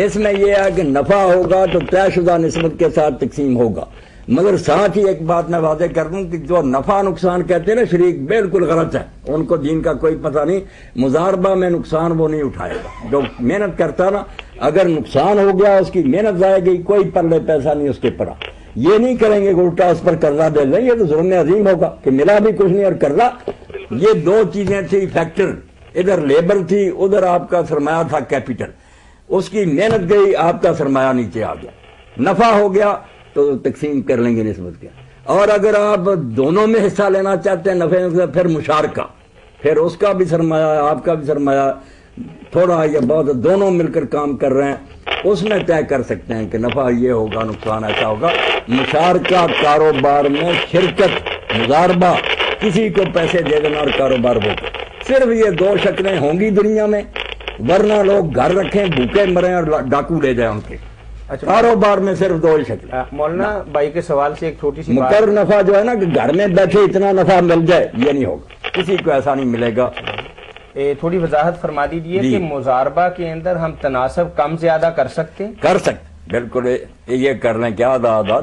اس میں یہ ہے کہ نفع ہوگا تو طے شدہ نسبت کے ساتھ تقسیم ہوگا، مگر ساتھ ہی ایک بات میں واضح کر دوں کہ جو نفع نقصان کہتے ہیں نا شریک، بالکل غلط ہے، ان کو دین کا کوئی پتہ نہیں۔ مضاربہ میں نقصان وہ نہیں اٹھائے گا جو محنت کرتا نا، اگر نقصان ہو گیا اس کی محنت ضائع گئی، کوئی پلے پیسہ نہیں اس کے پڑا۔ یہ نہیں کریں گے کہ الٹا اس پر قرضہ دے لیں، یہ تو ظلم عظیم ہوگا کہ ملا بھی کچھ نہیں اور قرضہ۔ یہ دو چیزیں تھی فیکٹر، ادھر لیبر تھی، ادھر آپ کا سرمایہ تھا کیپٹل، اس کی محنت گئی، آپ کا سرمایہ نیچے آ گیا، نفع ہو گیا تو تقسیم کر لیں گے نسبت کے۔ اور اگر آپ دونوں میں حصہ لینا چاہتے ہیں نفع میں، پھر مشارکہ، پھر اس کا بھی سرمایہ آپ کا بھی سرمایہ، تھوڑا یا بہت دونوں مل کر کام کر رہے ہیں، اس میں طے کر سکتے ہیں کہ نفع یہ ہوگا نقصان ایسا ہوگا۔ مشارکہ کاروبار میں شرکت، مضاربہ، کسی کو پیسے دے دینا اور کاروبار ہوگا، صرف یہ دو شکلیں ہوں گی دنیا میں، ورنہ لوگ گھر رکھیں بھوکے مریں اور ڈاکو لے جائیں ان کے۔ اچھا، کاروبار میں صرف دو ہی شکل۔ مولانا بھائی کے سوال سے ایک چھوٹی سی بات، مقرر نفع جو ہے نا کہ گھر میں بیٹھے اتنا نفع مل جائے، یہ نہیں ہوگا، کسی کو ایسا نہیں ملے گا۔ تھوڑی وضاحت فرما دیجیے کہ مضاربہ کے اندر ہم تناسب کم زیادہ کر سکتے ہیں؟ کر سکتے، بالکل یہ کر لیں کہ آدھا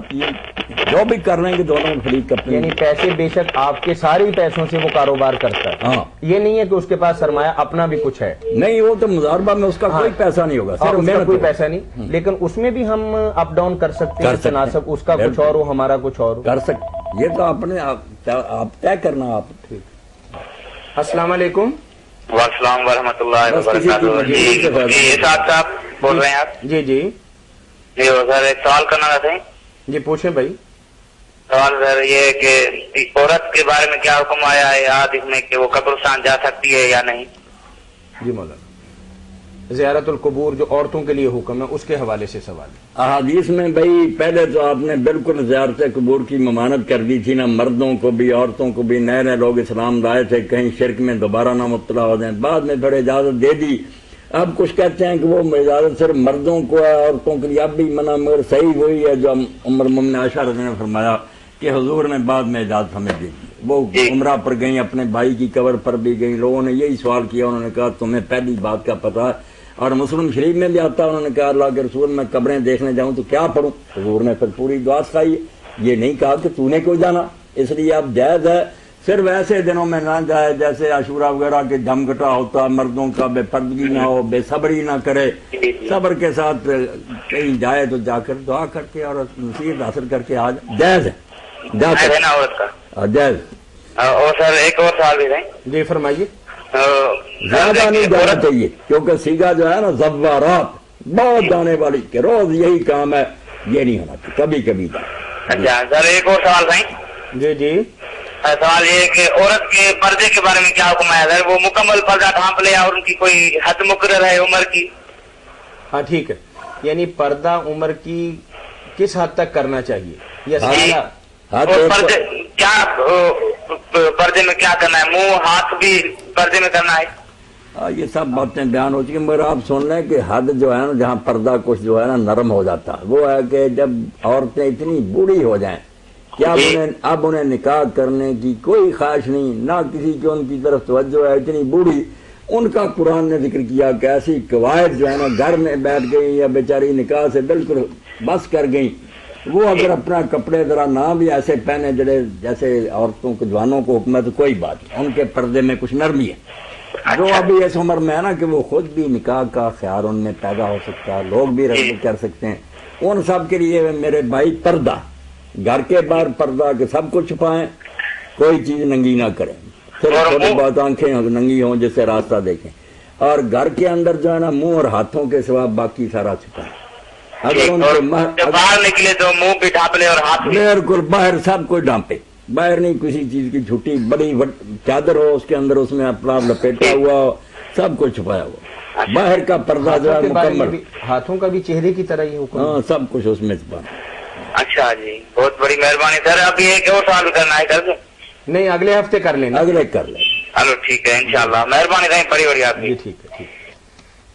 جو بھی کر لیں گے دونوں فریق اپنے، یعنی پیسے بے شک آپ کے سارے پیسوں سے وہ کاروبار کرتا ہے، ہاں، یہ نہیں ہے کہ اس کے پاس سرمایہ اپنا بھی کچھ ہے، نہیں، وہ تو مضاربہ میں اس کا کوئی پیسہ نہیں ہوگا، صرف اس کا محنت کوئی ہوگا۔ پیسہ نہیں، لیکن اس میں بھی ہم اپ ڈاؤن کر سکتے ہیں، تناسب اس کا کچھ اور ہو ہمارا کچھ اور ہو، کر سکتے، یہ تو اپنے آپ طے کرنا۔ آپ السلام علیکم۔ والسلام ورحمۃ اللہ وبرکاتہ۔ جی صاحب بول رہے ہیں آپ؟ جی جی جی سر، ایک سوال کرنا تھا۔ جی پوچھیں بھائی۔ سوال سر یہ ہے کہ عورت کے بارے میں کیا حکم آیا ہے حدیث میں کہ وہ قبرستان جا سکتی ہے یا نہیں؟ جی مولانا، زیارت القبور جو عورتوں کے لیے حکم ہے اس کے حوالے سے سوال ہے۔ احادیث میں بھائی پہلے تو آپ نے بالکل زیارت قبور کی ممانعت کر دی تھی نا، مردوں کو بھی عورتوں کو بھی، نئے نئے لوگ اسلام لائے تھے کہیں شرک میں دوبارہ نہ مبتلا ہو جائیں، بعد میں پھر اجازت دے دی۔ اب کچھ کہتے ہیں کہ وہ اجازت صرف مردوں کو ہے، عورتوں کے لیے اب بھی منع، مگر صحیح وہی ہے جو ام المؤمنین عائشہ رضی اللہ عنہا نے فرمایا کہ حضور نے بعد میں اجازت ہمیں دے دی۔ وہ عمرہ پر گئیں، اپنے بھائی کی قبر پر بھی گئیں، لوگوں نے یہی سوال کیا، انہوں نے کہا تمہیں پہلی بات کا پتہ ہے، اور مسلم شریف میں بھی آتا، انہوں نے کہا اللہ کے رسول میں قبریں دیکھنے جاؤں تو کیا پڑھوں؟ حضور نے پھر پوری دعا سکھائی، یہ نہیں کہا کہ تو نے کیوں جانا، اس لیے اب جائز ہے، صرف ایسے دنوں میں نہ جائے جیسے عاشورہ وغیرہ کے دم گٹا ہوتا، مردوں کا بے پردگی نہ ہو، بے صبری نہ کرے، صبر کے ساتھ کہیں جائے تو جا کر دعا کر کے اور نصیحت حاصل کر کے آ جائے، جائز ہے، جا کر جائز۔ اور سر ایک اور سوال بھی ہے۔ جی فرمائیے۔ زیادہ نہیں جانا چاہیے کیونکہ سیگا جو ہے نا زوارات، بہت جانے والی کہ روز یہی کام ہے، یہ نہیں ہونا چاہیے، کبھی کبھی جائے۔ اچھا سر ایک اور سوال ہے۔ جی جی سوال یہ ہے کہ عورت کے پردے کے بارے میں کیا حکم ہے سر؟ وہ مکمل پردہ ڈھانپ لے اور ان کی کوئی حد مقرر ہے عمر کی؟ ہاں ٹھیک ہے، یعنی پردہ عمر کی کس حد تک کرنا چاہیے یا سارا؟ اور پردے کیا پردے میں کیا کرنا ہے؟ منہ ہاتھ بھی پردے میں کرنا ہے؟ یہ سب باتیں بیان ہو چکی، مگر آپ سن لیں کہ حد جو ہے نا جہاں پردہ کچھ جو ہے نا نرم ہو جاتا ہے، وہ ہے کہ جب عورتیں اتنی بوڑھی ہو جائیں کہ اب انہیں نکاح کرنے کی کوئی خواہش نہیں، نہ کسی کی ان کی طرف توجہ ہے، اتنی بوڑھی، ان کا قرآن نے ذکر کیا کہ ایسی قواعد جو ہے نا گھر میں بیٹھ گئی یا بیچاری نکاح سے بالکل بس کر گئی، وہ اگر اپنا کپڑے ذرا نہ بھی ایسے پہنے جیسے عورتوں کو جوانوں کو حکم ہے تو کوئی بات نہیں، ان کے پردے میں کچھ نرمی ہے۔ جو ابھی اس عمر میں ہے نا کہ وہ خود بھی نکاح کا خیال ان میں پیدا ہو سکتا ہے، لوگ بھی رغبت کر سکتے ہیں، ان سب کے لیے میرے بھائی پردہ، گھر کے باہر پردہ کہ سب کو چھپائیں، کوئی چیز ننگی نہ کریں، صرف تھوڑی بہت آنکھیں ننگی ہوں جس سے راستہ دیکھیں، اور گھر کے اندر جو ہے نا منہ اور ہاتھوں کے سوا باقی سارا چھپائیں۔ اگر ان کو باہر نکلے تو منہ بھی ڈھانپ لے اور ہاتھ بالکل باہر سب کو ڈانپے، باہر نہیں کسی چیز کی جھوٹی بڑی چادر ہو اس کے اندر اس میں اپنا لپیٹا ہوا ہو، سب کو چھپایا ہوا، باہر کا پردہ جو ہے مکمل، ہاتھوں کا بھی چہرے کی طرح ہی حکم، ہاں سب کچھ اس میں چھپانا۔ اچھا جی بہت بڑی مہربانی سر، ابھی ایک اور سوال کرنا ہے کر دیں؟ نہیں اگلے ہفتے کر لینا، اگلے کر لیں۔ چلو ٹھیک ہے انشاءاللہ، مہربانی رہیں بڑی بڑی آپ کی۔ جی ٹھیک ہے ٹھیک ہے۔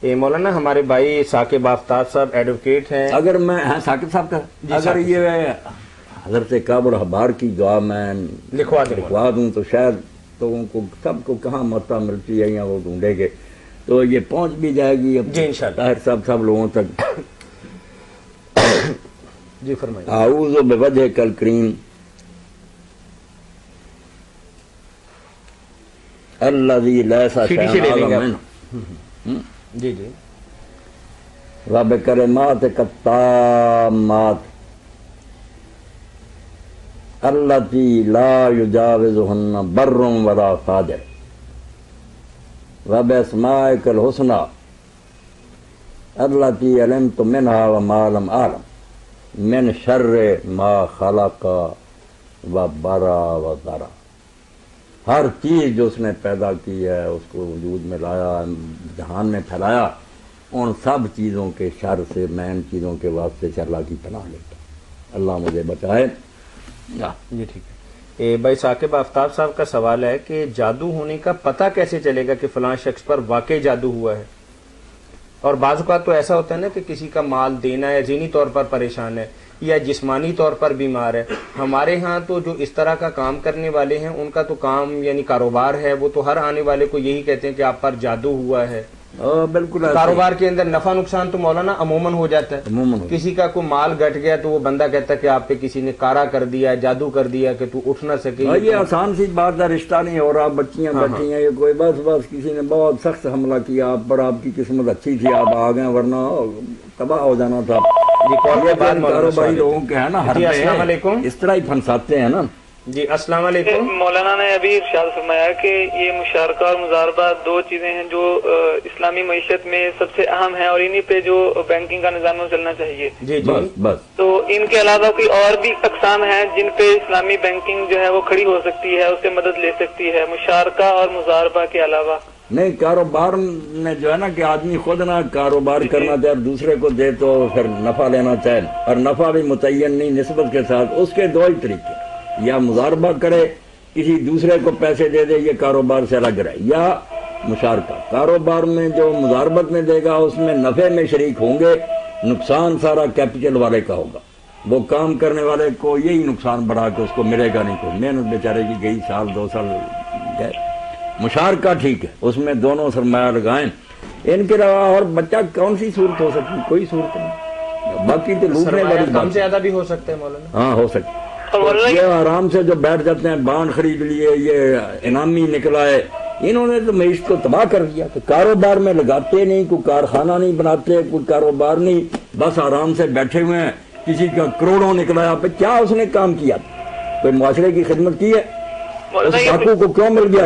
یہ مولانا ہمارے بھائی ثاقب آفتاب صاحب ایڈوکیٹ ہیں، اگر میں ثاقب صاحب کا اگر یہ حضرت کعب الحبار کی دعا میں لکھوا دوں تو شاید لوگوں کو سب کو کہاں موتا ملتی ہے یا وہ ڈھونڈیں گے، تو تو یہ پہنچ بھی جائے گی اب جی انشاءاللہ طاہر صاحب سب لوگوں تک. جی فرمائیے. اعوذ بوجہک الکریم الذی لیس شیئا اعظم منہ جی جی وبکلماتک التامات التی لا یجاوزہن بر ولا فاجر وباسمائک الحسنی التی علمت منہا وما لم اعلم من شر ما خلق وبرا وذرا. ہر چیز جو اس نے پیدا کی ہے اس کو وجود میں لایا جہان میں پھیلایا ان سب چیزوں کے شر سے میں ان چیزوں کے واسطے سے اللہ کی پناہ لیتا ہوں. اللہ مجھے بچائے. جی ٹھیک ہے. بھائی ثاقب آفتاب صاحب کا سوال ہے کہ جادو ہونے کا پتہ کیسے چلے گا کہ فلاں شخص پر واقعی جادو ہوا ہے؟ اور بعض اوقات تو ایسا ہوتا ہے نا کہ کسی کا مال دینا ہے ذہنی طور پر پریشان ہے یا جسمانی طور پر بیمار ہے. ہمارے ہاں تو جو اس طرح کا کام کرنے والے ہیں ان کا تو کام یعنی کاروبار ہے، وہ تو ہر آنے والے کو یہی کہتے ہیں کہ آپ پر جادو ہوا ہے. بالکل کاروبار کے اندر نفع نقصان تو مولانا عموماً ہو جاتا ہے. عموماً کسی کا کوئی مال گھٹ گیا تو وہ بندہ کہتا ہے کہ آپ پہ کسی نے کارا کر دیا، جادو کر دیا کہ تو اٹھ نہ سکے. یہ آسان سی بات ہے، رشتہ نہیں ہو رہا، بچیاں بیٹھی ہیں، یہ کوئی بس کسی نے بہت سخت حملہ کیا آپ پر، آپ کی قسمت اچھی تھی آپ آ گئے ورنہ تباہ ہو جانا تھا. یہ کاروباری لوگوں کے ہے نا، ہر السلام علیکم. اس طرح ہی پھنساتے ہیں نا. جی السلام علیکم. مولانا نے ابھی ارشاد فرمایا کہ یہ مشارکہ اور مضاربہ دو چیزیں ہیں جو اسلامی معیشت میں سب سے اہم ہیں اور انہی پہ جو بینکنگ کا نظام چلنا چاہیے. جی جی بس تو ان کے علاوہ کوئی اور بھی اقسام ہیں جن پہ اسلامی بینکنگ جو ہے وہ کھڑی ہو سکتی ہے، اس سے مدد لے سکتی ہے مشارکہ اور مضاربہ کے علاوہ؟ نہیں، کاروبار میں جو ہے نا کہ آدمی خود نہ کاروبار کرنا چاہے اور دوسرے کو دے تو پھر نفع لینا چاہے، اور نفع بھی متعین نہیں نسبت کے ساتھ. اس کے دو ہی طریقے، یا مضاربہ کرے کسی دوسرے کو پیسے دے دے، یہ کاروبار سے الگ رہے، یا مشارکہ. کاروبار میں جو مضاربت میں دے گا اس میں نفع میں شریک ہوں گے، نقصان سارا کیپٹل والے کا ہوگا. وہ کام کرنے والے کو یہی نقصان بڑھا کے اس کو ملے گا نہیں، کوئی محنت بیچارے کی گئی سال دو سال گئے. مشارکہ ٹھیک ہے، اس میں دونوں سرمایہ لگائیں. ان کے علاوہ اور بچہ کون سی صورت ہو سکتی؟ کوئی صورت نہیں. باقی تو لوٹنے والی کم بات زیادہ بھی ہو سکتا ہے مولانا. ہاں ہو سکتی. یہ آرام سے جو بیٹھ جاتے ہیں، بانڈ خرید لیے، یہ انعامی نکلا ہے، انہوں نے تو معیشت کو تباہ کر دیا. تو کاروبار میں لگاتے نہیں، کوئی کارخانہ نہیں بناتے، کوئی کاروبار نہیں، بس آرام سے بیٹھے ہوئے ہیں. کسی کا کروڑوں نکلایا پہ کیا اس نے کام کیا؟ کوئی معاشرے کی خدمت کی ہے؟ اس ڈاکو کو کیوں مل گیا؟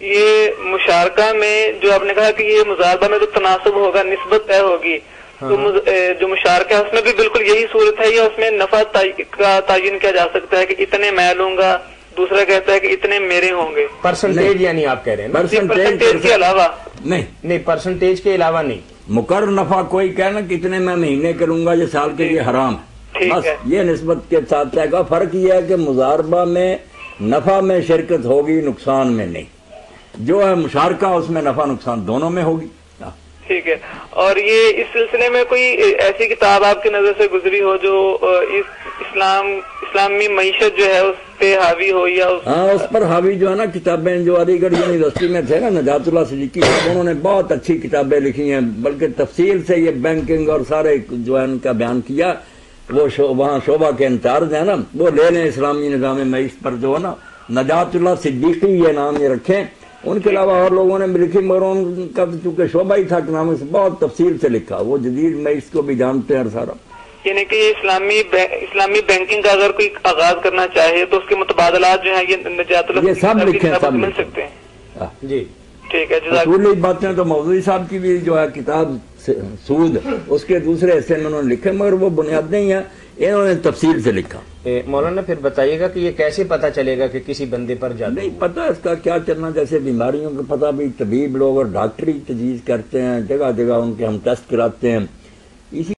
یہ مشارکہ میں جو آپ نے کہا کہ یہ مضاربہ میں تو تناسب ہوگا، نسبت طے ہوگی، تو جو مشارکہ ہے اس میں بھی بالکل یہی صورت ہے، یا اس میں نفع کا تعین کیا جا سکتا ہے کہ اتنے میں لوں گا، دوسرا کہتا ہے کہ اتنے میرے ہوں گے؟ پرسنٹیج یعنی آپ کہہ رہے ہیں؟ پرسنٹیج کے علاوہ نہیں، پرسنٹیج کے علاوہ نہیں. مقرر نفع کوئی کہنا کہ اتنے میں مہینے کروں گا، یہ سال کے لیے حرام ہے، بس یہ نسبت کے ساتھ طے کا. فرق یہ ہے کہ مضاربہ میں نفع میں شرکت ہوگی، نقصان میں نہیں. جو ہے مشارکہ اس میں نفع نقصان دونوں میں ہوگی. ٹھیک ہے. اور یہ اس سلسلے میں کوئی ایسی کتاب آپ کی نظر سے گزری ہو جو اسلامی معیشت جو ہے اس پہ حاوی ہو؟ یا اس پر حاوی جو ہے نا کتابیں، جو علی گڑھ یونیورسٹی میں تھے نا نجات اللہ صدیقی صاحب، انہوں نے بہت اچھی کتابیں لکھی ہیں، بلکہ تفصیل سے یہ بینکنگ اور سارے جو ہے ان کا بیان کیا. وہ وہاں شعبہ کے انچارج ہیں نا، وہ لے لیں اسلامی نظام معیشت پر، جو ہے نا نجات اللہ صدیقی یہ نام یہ رکھیں. ان کے علاوہ اور لوگوں نے بھی لکھی، مگر ان کا چونکہ شعبہ ہی تھا کہ نام سے بہت تفصیل سے لکھا. وہ جدید معیشت کو بھی جانتے ہیں سارا. یعنی کہ اسلامی بینکنگ کا اگر کوئی آغاز کرنا چاہے تو اس کے متبادلات جو ہیں یہ نجات اللہ یہ سب لکھے، سب مل سکتے ہیں. جی ٹھیک ہے. اصولی باتیں تو مودودی صاحب کی بھی جو ہے کتاب سود، اس کے دوسرے حصے میں انہوں نے لکھے، مگر وہ بنیاد نہیں ہے، انہوں نے تفصیل سے لکھا. مولانا پھر بتائیے گا کہ یہ کیسے پتہ چلے گا کہ کسی بندے پر جادو؟ نہیں پتہ اس کا کیا چلنا. جیسے بیماریوں کا پتہ بھی طبیب لوگ اور ڈاکٹری تجویز کرتے ہیں، جگہ جگہ ان کے ہم ٹیسٹ کراتے ہیں. اسی